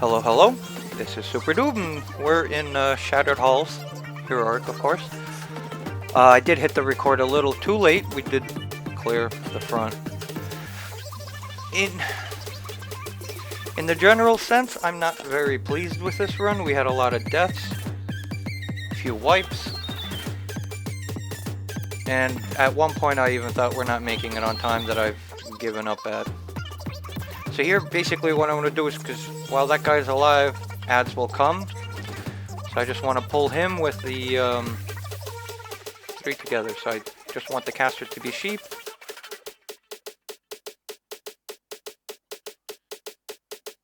Hello, hello. This is Super Doob, and we're in Shattered Halls, heroic, of course. I did hit the record a little too late. We did clear the front. In the general sense, I'm not very pleased with this run. We had a lot of deaths, a few wipes, and at one point I even thought we're not making it on time, that I've given up at. So here, basically what I want to do is, because while that guy's alive, ads will come. So I just want to pull him with the three together. So I just want the casters to be sheep.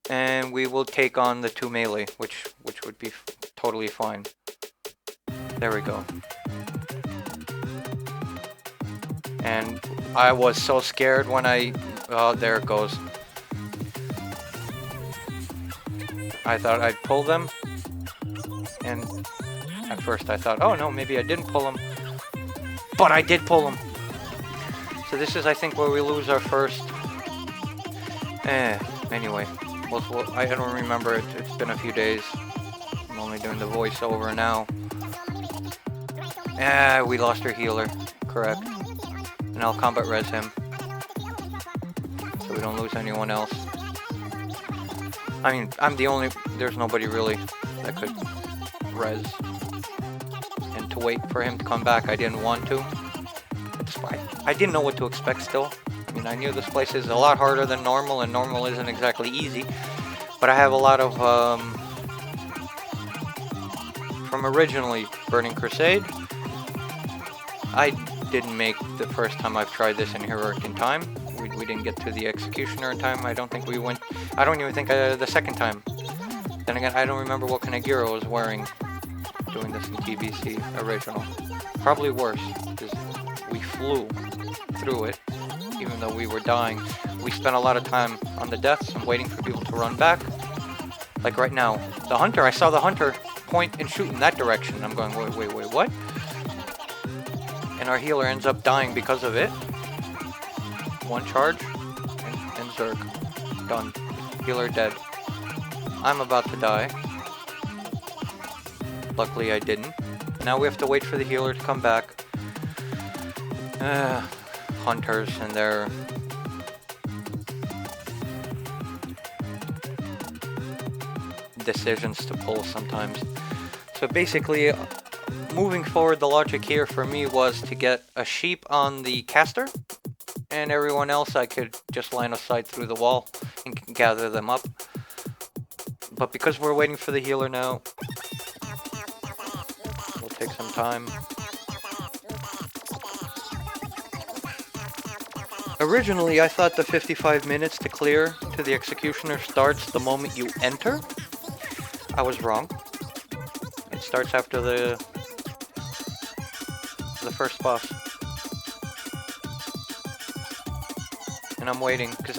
And we will take on the two melee, which would be totally fine. There we go. And I was so scared when oh, there it goes. I thought I'd pull them, and at first I thought, oh no, maybe I didn't pull them, but I did pull them. So this is, I think, where we lose our first. Anyway, I don't remember. It's been a few days. I'm only doing the voiceover now. We lost our healer, correct. And I'll combat res him, so we don't lose anyone else. I mean, I'm the only, there's nobody really that could res. And to wait for him to come back, I didn't want to. I didn't know what to expect still. I mean, I knew this place is a lot harder than normal, and normal isn't exactly easy. But I have a lot of, from originally Burning Crusade. I didn't make the first time I've tried this in Heroic in time. We didn't get to the Executioner in time. I don't think we went. I don't even think the second time. Then again, I don't remember what kind of gear I was wearing doing this in TBC original. Probably worse, because we flew through it, even though we were dying. We spent a lot of time on the deaths and waiting for people to run back. Like right now, the hunter. I saw the hunter point and shoot in that direction. I'm going, wait, what? And our healer ends up dying because of it. One charge, and Zerg. Done. Healer dead. I'm about to die. Luckily I didn't. Now we have to wait for the healer to come back. Hunters and their decisions to pull sometimes. So basically, moving forward, the logic here for me was to get a sheep on the caster, and everyone else I could just line of sight through the wall and gather them up. But because we're waiting for the healer now, we'll take some time. Originally, I thought the 55 minutes to clear to the Executioner starts the moment you enter. I was wrong. It starts after the first boss. And I'm waiting, because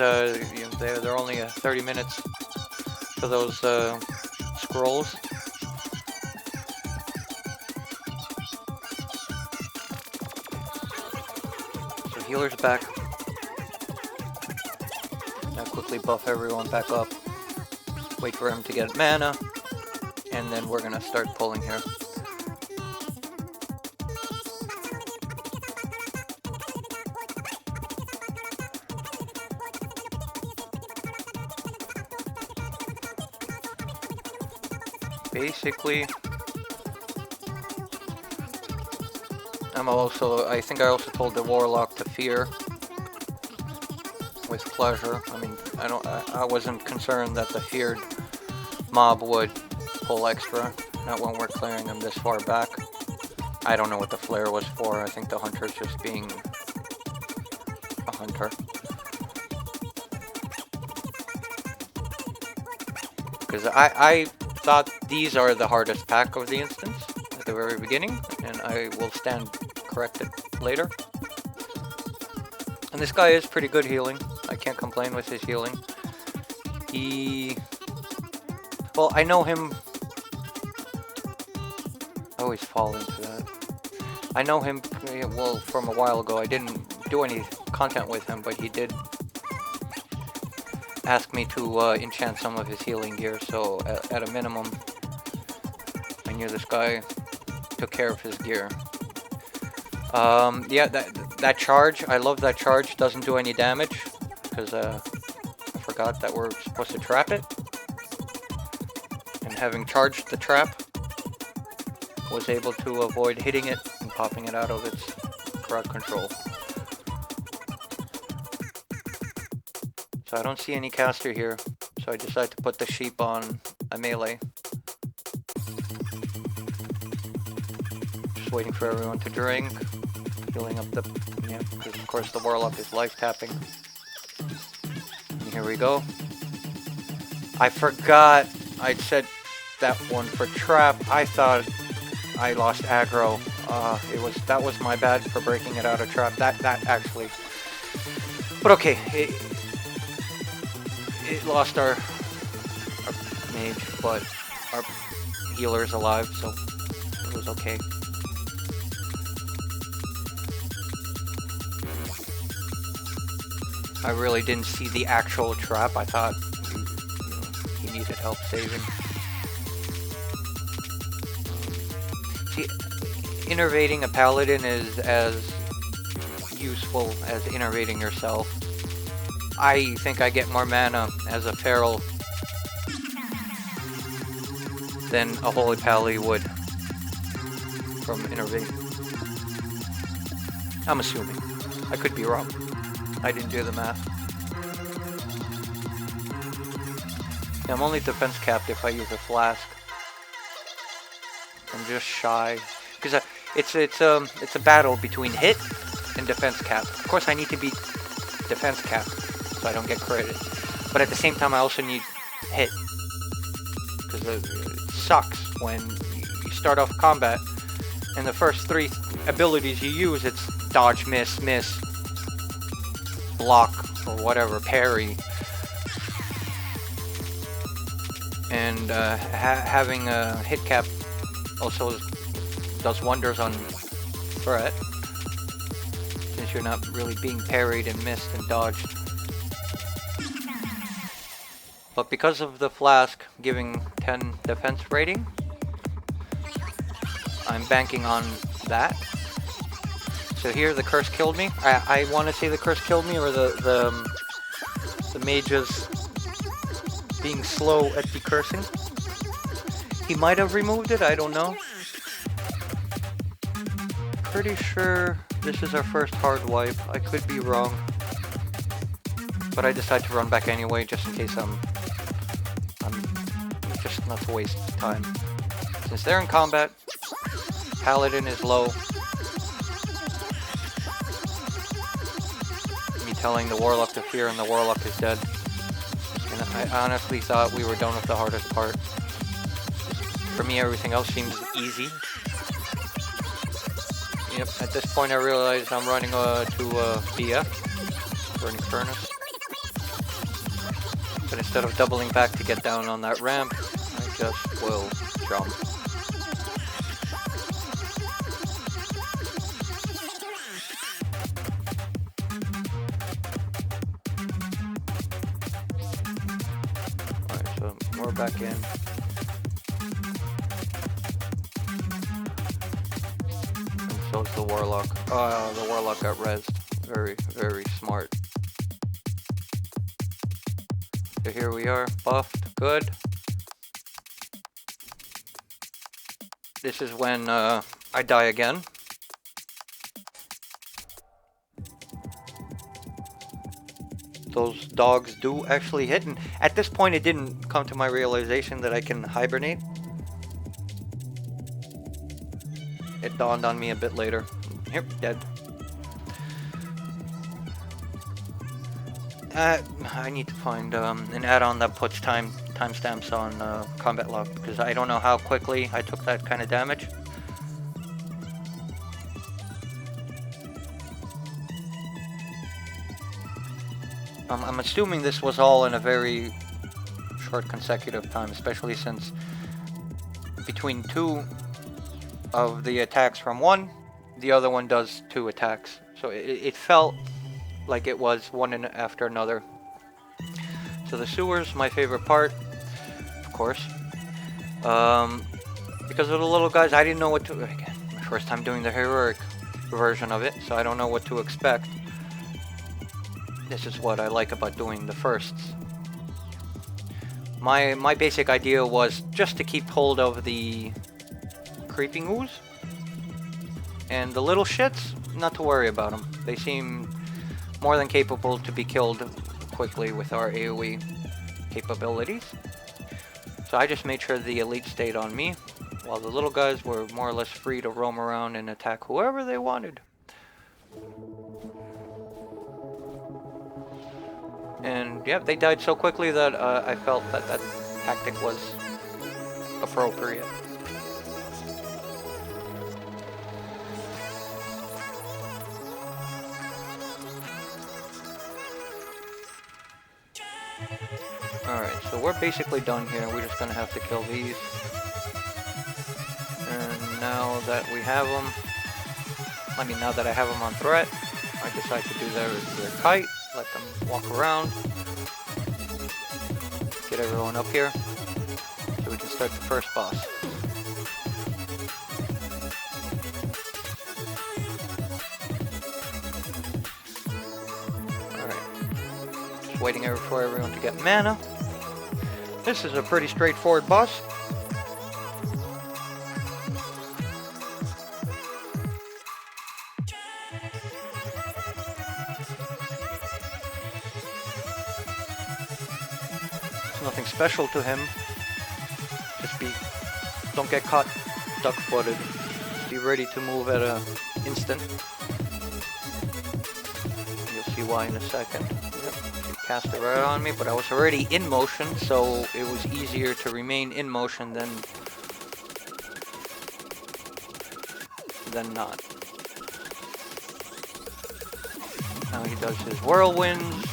you know, they're only 30 minutes for those scrolls. So healer's back. Now quickly buff everyone back up. Wait for him to get mana, and then we're gonna start pulling here. Basically, I think I also told the Warlock to fear with pleasure. I mean, I wasn't concerned that the feared mob would pull extra, not when we're clearing them this far back. I don't know what the flare was for. I think the hunter's just being a hunter. Because I thought these are the hardest pack of the instance at the very beginning, and I will stand corrected later. And this guy is pretty good healing. I can't complain with his healing. Well, I know him. I always fall into that. I know him, well, from a while ago. I didn't do any content with him, but he did asked me to enchant some of his healing gear, so at a minimum, I knew this guy took care of his gear. Yeah, that charge, I love that charge, doesn't do any damage, because I forgot that we're supposed to trap it. And having charged the trap, was able to avoid hitting it and popping it out of its crowd control. So I don't see any caster here, so I decided to put the sheep on a melee. Just waiting for everyone to drink, filling up the, yeah, because of course the Warlock is life tapping. And here we go. I forgot I'd said that one for trap. I thought I lost aggro. That was my bad for breaking it out of trap. That actually, but okay. It lost our mage, but our healer is alive, so it was okay. I really didn't see the actual trap. I thought he needed help saving. See, innervating a paladin is as useful as innervating yourself. I think I get more mana as a feral than a holy pally would from innervating. I'm assuming. I could be wrong. I didn't do the math. Yeah, I'm only defense capped if I use a flask. I'm just shy because it's a battle between hit and defense cap. Of course, I need to beat defense cap so I don't get credit, but at the same time, I also need hit because it sucks when you start off combat and the first 3 abilities you use, it's dodge, miss, block, or whatever, parry. And having a hit cap also does wonders on threat, since you're not really being parried and missed and dodged. But because of the flask giving 10 defense rating, I'm banking on that. So here the curse killed me. I want to say the curse killed me, or the mage's being slow at decursing. He might have removed it, I don't know. Pretty sure this is our first hard wipe. I could be wrong. But I decided to run back anyway, just in case I'm just not to waste time. Since they're in combat, Paladin is low. Me telling the Warlock to fear and the Warlock is dead. And I honestly thought we were done with the hardest part. For me, everything else seems easy. Yep, at this point I realize I'm running to BF, Burning Furnace. But instead of doubling back to get down on that ramp, I just will jump. Alright, so we're back in. And so is the Warlock. The Warlock got rezzed. Very, very smart. So here we are, buffed, good. This is when I die again. Those dogs do actually hit, and at this point it didn't come to my realization that I can hibernate. It dawned on me a bit later. Yep, dead. I need to find an add-on that puts timestamps on combat log, because I don't know how quickly I took that kind of damage. I'm assuming this was all in a very short consecutive time, especially since between 2 of the attacks from one, the other one does 2 attacks. So it felt like it was one after another. So the sewers, my favorite part, of course. Because of the little guys, I didn't know what to... Again, my first time doing the heroic version of it, so I don't know what to expect. This is what I like about doing the firsts. My basic idea was just to keep hold of the creeping ooze. And the little shits, not to worry about them. They seem more than capable to be killed quickly with our AoE capabilities. So I just made sure the elite stayed on me, while the little guys were more or less free to roam around and attack whoever they wanted. And yeah, they died so quickly that I felt that that tactic was appropriate. Alright, so we're basically done here. We're just gonna have to kill these. And now that we have them, now that I have them on threat, I decide to do their kite, let them walk around, get everyone up here, so we can start the first boss. Alright, just waiting for everyone to get mana. This is a pretty straightforward boss. Nothing special to him. Don't get caught duck-footed. Be ready to move at an instant. You'll see why in a second. Yep, he cast it right on me, but I was already in motion, so it was easier to remain in motion than not. Now he does his whirlwinds.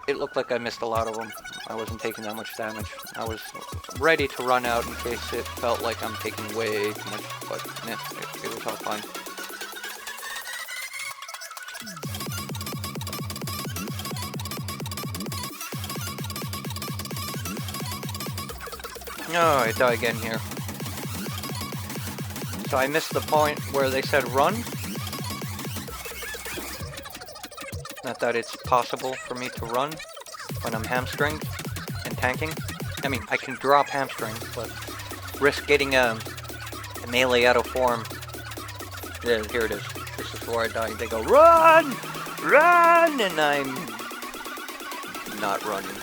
It looked like I missed a lot of them. I wasn't taking that much damage. I was ready to run out in case it felt like I'm taking way too much, but it was all fine. Oh, I die again here. So I missed the point where they said run. Not that it's possible for me to run when I'm hamstringed and tanking. I mean, I can drop hamstring, but risk getting a melee out of form. Yeah, here it is. This is where I die. They go, run! Run! And I'm not running.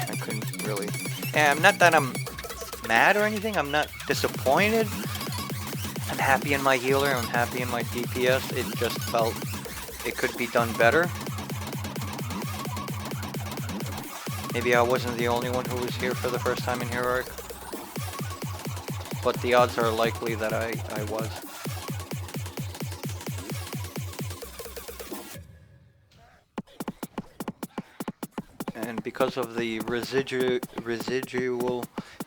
I couldn't really... Yeah, not that I'm mad or anything. I'm not disappointed. I'm happy in my healer. I'm happy in my DPS. It just felt it could be done better. Maybe I wasn't the only one who was here for the first time in Heroic. But the odds are likely that I was. And because of the residual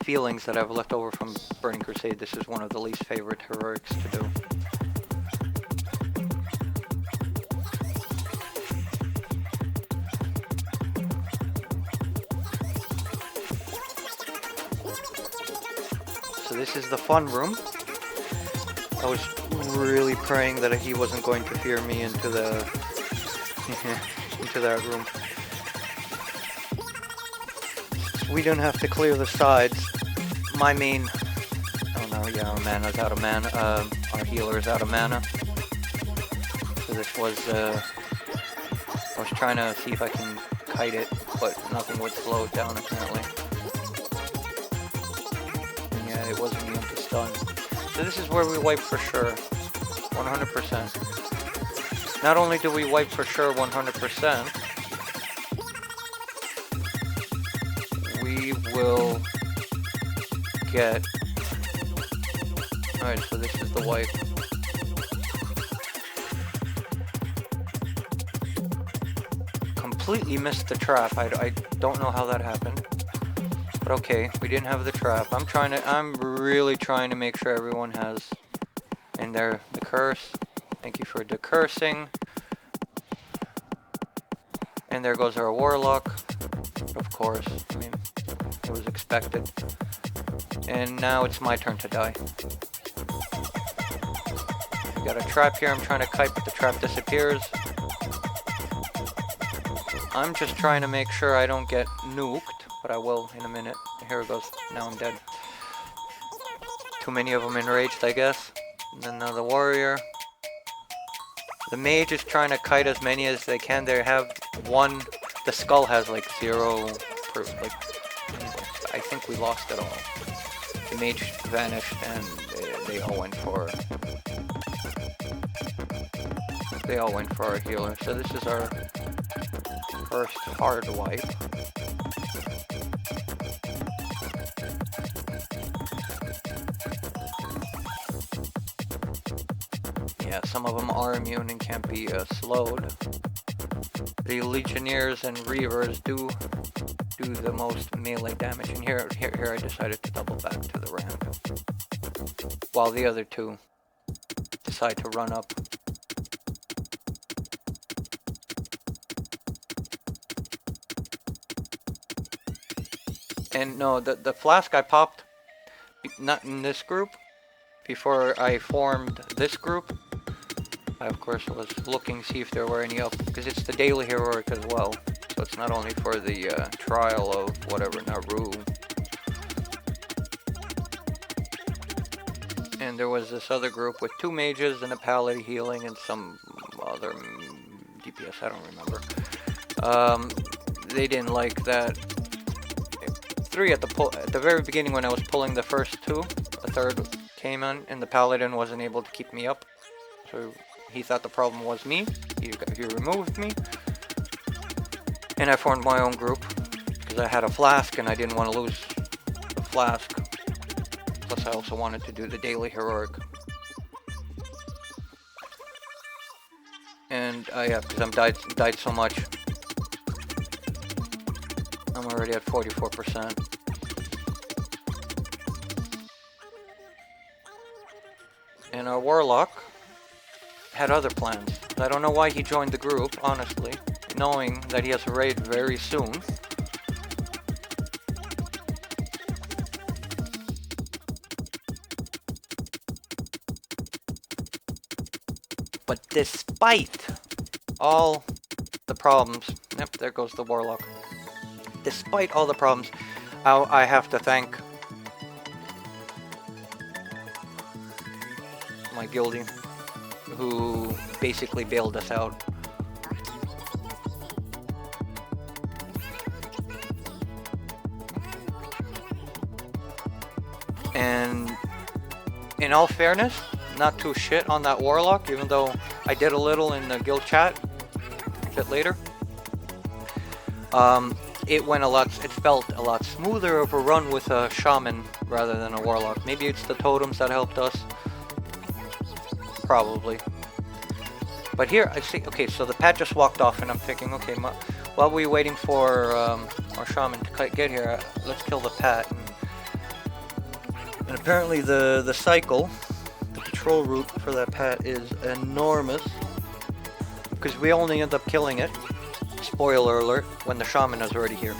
feelings that I've left over from Burning Crusade, this is one of the least favorite heroics to do. So this is the fun room. I was really praying that he wasn't going to fear me into the into that room. We don't have to clear the sides. My main... Oh no, yeah, our mana's out of mana. Our healer is out of mana. So this was... I was trying to see if I can kite it, but nothing would slow it down apparently. And yeah, it wasn't immune to stun. So this is where we wipe for sure. 100%. Not only do we wipe for sure 100%, will get... Alright, so this is the wipe. Completely missed the trap. I don't know how that happened. But okay, we didn't have the trap. I'm really trying to make sure everyone has in there the curse. Thank you for decursing. And there goes our Warlock. Of course, I mean, it was expected. And now it's my turn to die. We got a trap here, I'm trying to kite, but the trap disappears. I'm just trying to make sure I don't get nuked, but I will in a minute. Here it goes, now I'm dead. Too many of them enraged, I guess. And then now the warrior. The mage is trying to kite as many as they can. They have one, the skull has like 0, like, I think we lost it all. The mage vanished and they all went for our healer. So this is our first hard wipe. Yeah, some of them are immune and can't be slowed. The legionnaires and reavers do the most melee damage, and here I decided to double back to the ramp, while the other two decide to run up. And no, the flask I popped, not in this group, before I formed this group. I of course was looking to see if there were any up, because it's the daily heroic as well. So it's not only for the trial of whatever, Naru. And there was this other group with 2 mages and a paladin healing and some other DPS, I don't remember. They didn't like that. 3 at the very beginning when I was pulling the first 2, a third came in and the paladin wasn't able to keep me up. So he thought the problem was me. He removed me. And I formed my own group because I had a flask and I didn't want to lose the flask. Plus I also wanted to do the daily heroic. And yeah, because I'm died so much. I'm already at 44%. And our Warlock had other plans. I don't know why he joined the group, honestly, knowing that he has a raid very soon. But despite all the problems, yep, there goes the Warlock. Despite all the problems, I have to thank my guildie, who basically bailed us out. And in all fairness, not too shit on that Warlock, even though I did a little in the guild chat a bit later. It felt a lot smoother of a run with a shaman rather than a Warlock. Maybe it's the totems that helped us. Probably. But here, I see, okay, so the Pat just walked off and I'm thinking, okay, while we're waiting for our shaman to get here, let's kill the Pat. And apparently the cycle, the patrol route for that Pat is enormous. Because we only end up killing it, spoiler alert, when the shaman is already here.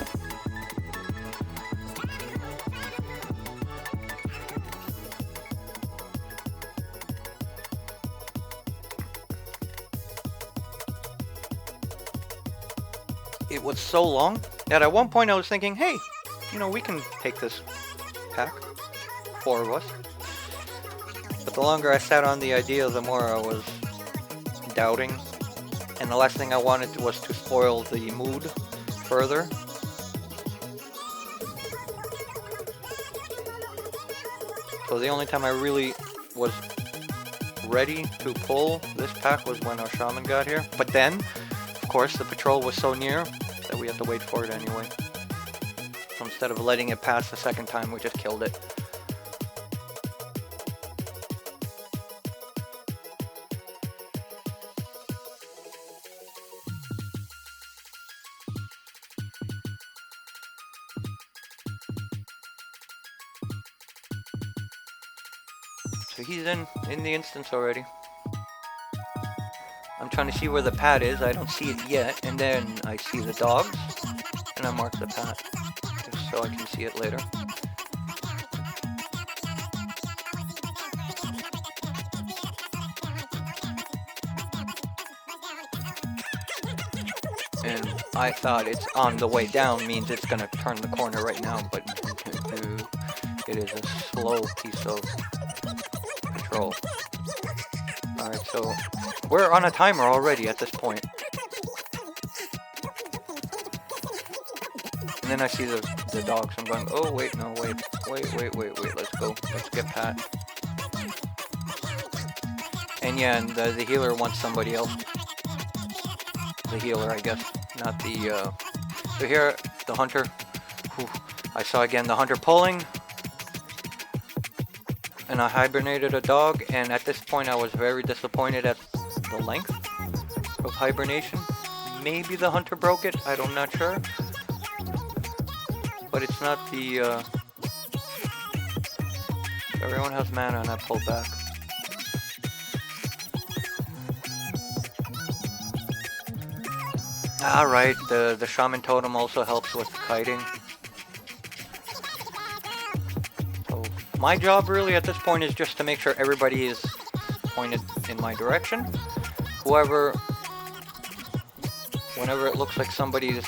It was so long that at one point I was thinking, hey, you know, we can take this pack, 4 of us. But the longer I sat on the idea, the more I was doubting. And the last thing I wanted was to spoil the mood further. So the only time I really was ready to pull this pack was when our shaman got here. But then, of course, the patrol was so near that we had to wait for it anyway. So instead of letting it pass the second time, we just killed it. So he's in the instance already. I'm trying to see where the pad is. I don't see it yet. And then I see the dogs. And I mark the pad. Just so I can see it later. And I thought it's on the way down means it's going to turn the corner right now. But it is a slow piece of control. Alright, so we're on a timer already at this point. And then I see the dogs. I'm going, oh wait, no, wait, let's go. Let's get Pat. And yeah, and the healer wants somebody else. The healer, I guess, not the, so here, the hunter. Whew, I saw again the hunter pulling. And I hibernated a dog, and at this point I was very disappointed at the length of hibernation. Maybe the hunter broke it, I'm not sure. But it's not the, everyone has mana and I pulled back. Alright, the shaman totem also helps with kiting. My job really at this point is just to make sure everybody is pointed in my direction. Whenever it looks like somebody is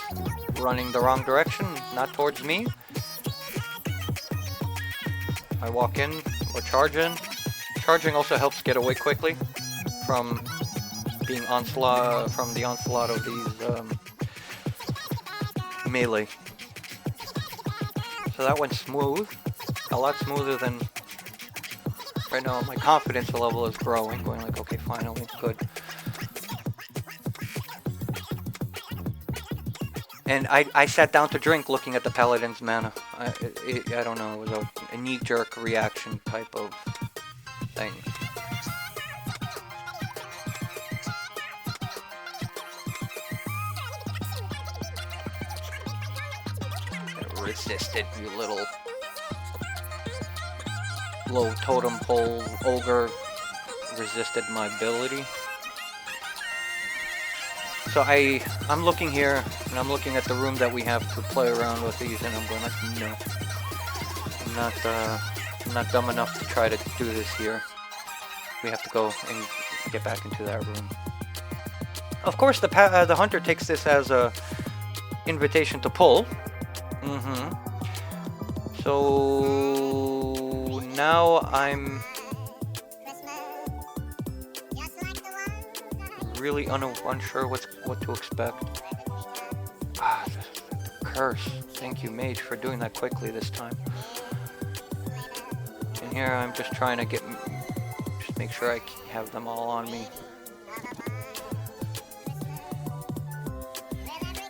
running the wrong direction, not towards me, I walk in or charge in. Charging also helps get away quickly from being the onslaught of these melee. So that went smooth. A lot smoother than right now. My confidence level is growing, going like, okay, finally, good. And I sat down to drink looking at the paladin's mana. I don't know, it was a knee-jerk reaction type of thing. Resist it, you little low totem pole ogre. Resisted my ability. So I'm looking here, and I'm looking at the room that we have to play around with these, and I'm going like, no. I'm not dumb enough to try to do this here. We have to go and get back into that room. Of course, the hunter takes this as a invitation to pull. So now I'm really unsure what to expect. The curse. Thank you, mage, for doing that quickly this time. And here I'm just trying to just make sure I have them all on me.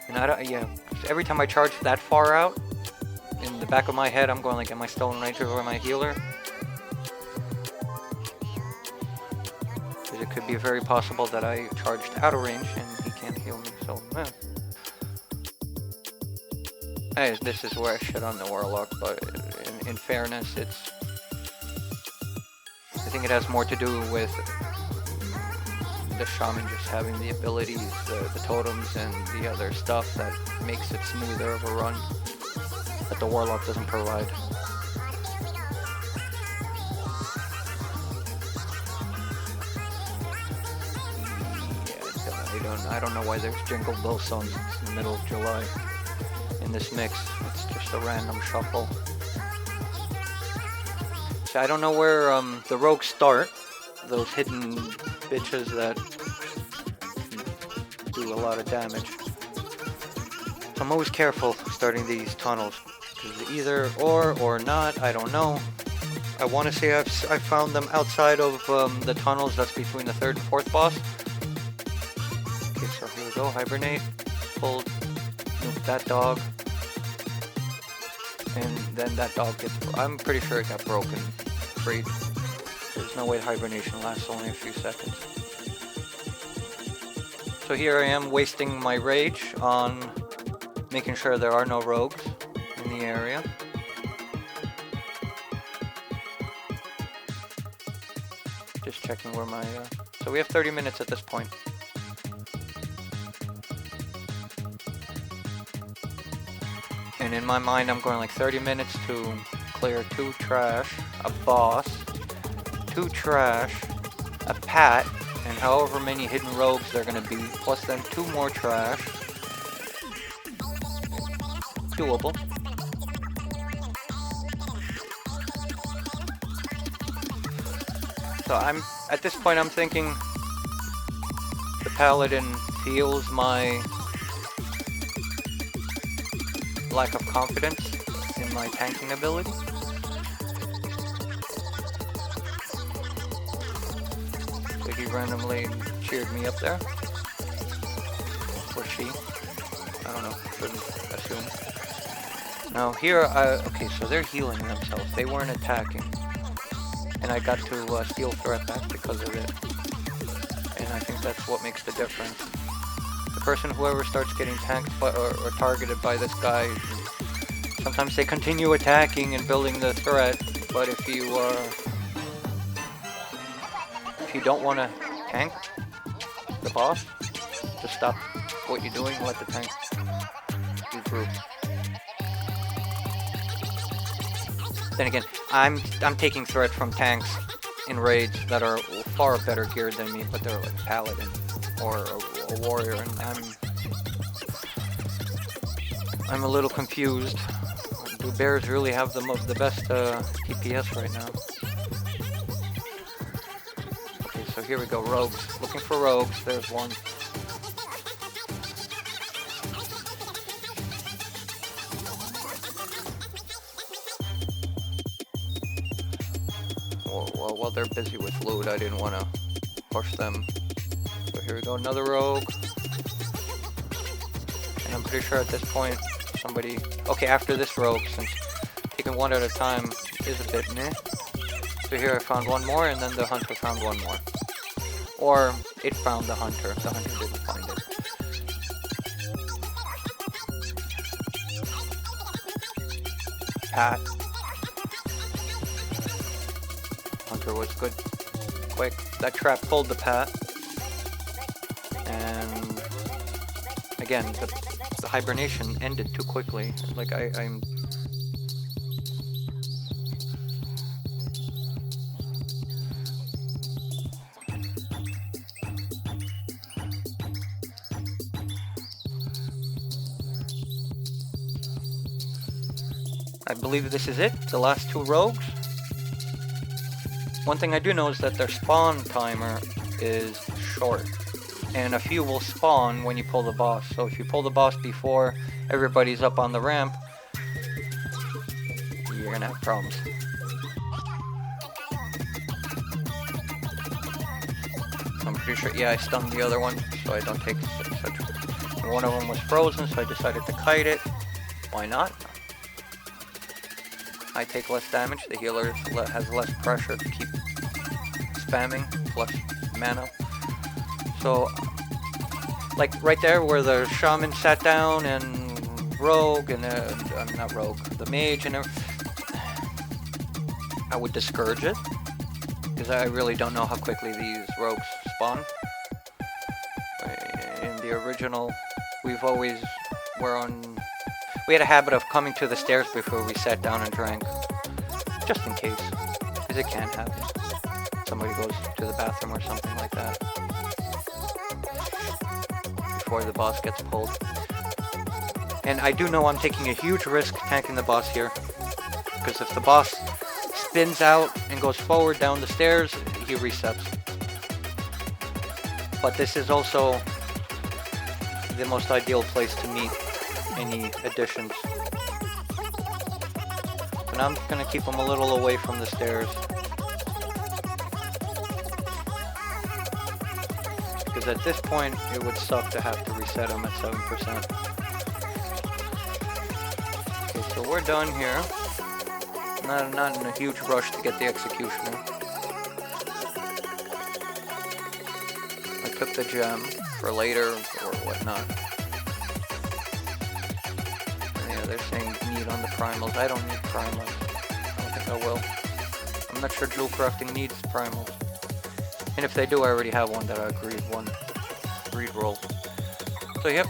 And every time I charge that far out, in the back of my head, I'm going like, am I still in range or am I a healer? Because it could be very possible that I charged out of range and he can't heal me, so this is where I shit on the Warlock, but in fairness, I think it has more to do with the shaman just having the abilities, the totems, and the other stuff that makes it smoother of a run that the Warlock doesn't provide. Yeah, I don't know why there's Jingle Bell songs in the middle of July in this mix. It's just a random shuffle. So I don't know where the rogues start. Those hidden bitches that do a lot of damage. So I'm always careful starting these tunnels. Either or not, I don't know. I want to say I found them outside of the tunnels that's between the third and fourth boss. Okay, so here we go. Hibernate. Pulled. Nuke that dog. And then that dog gets... I'm pretty sure it got broken. Freed. There's no way hibernation lasts only a few seconds. So here I am wasting my rage on making sure there are no rogues in the area. Just checking where my... So we have 30 minutes at this point. And in my mind, I'm going like 30 minutes to clear 2 trash, a boss, 2 trash, a pat, and however many hidden rogues there are going to be, plus then 2 more trash. Doable. So at this point I'm thinking the paladin feels my lack of confidence in my tanking ability. So he randomly cheered me up there. Or she. I don't know, shouldn't assume. Now here, okay, so they're healing themselves. They weren't attacking. And I got to steal threat back because of it. And I think that's what makes the difference. The person, whoever starts getting tanked or targeted by this guy, sometimes they continue attacking and building the threat, but if you don't want to tank the boss, just stop what you're doing, let the tank regroup. Then again, I'm taking threat from tanks in raids that are far better geared than me, but they're like paladin or a warrior, and I'm a little confused. Do bears really have the best DPS right now? Okay, so here we go, rogues. Looking for rogues. There's one. While they're busy with loot, I didn't want to push them. So here we go, another rogue. And I'm pretty sure at this point, somebody... Okay, after this rogue, since taking one at a time is a bit meh. So here I found one more, and then the hunter found one more. Or, it found the hunter didn't find it. Pat. Hunter was good, quick. That trap pulled the pat. And again, the hibernation ended too quickly. Like I'm... I believe this is it, the last 2 rogues. One thing I do know is that their spawn timer is short, and a few will spawn when you pull the boss. So if you pull the boss before everybody's up on the ramp, you're gonna have problems. I'm pretty sure, yeah, I stunned the other one, so I don't take such... And one of them was frozen, so I decided to kite it. Why not? I take less damage, the healer has less pressure to keep spamming, plus mana. So, like right there where the shaman sat down and rogue and not rogue, the mage and I would discourage it because I really don't know how quickly these rogues spawn. In the original, we had a habit of coming to the stairs before we sat down and drank, just in case, because it can happen. Somebody goes to the bathroom or something like that before the boss gets pulled. And I do know I'm taking a huge risk tanking the boss here, because if the boss spins out and goes forward down the stairs, he resets. But this is also the most ideal place to meet any additions. So now I'm going to keep them a little away from the stairs, because at this point it would suck to have to reset them at 7%. Okay, so we're done here. Not in a huge rush to get the executioner. I took the gem for later or whatnot. They're saying need on the primals. I don't need primals. I don't think I will. I'm not sure jewel crafting needs primals. And if they do, I already have one that I agreed roll. So yep,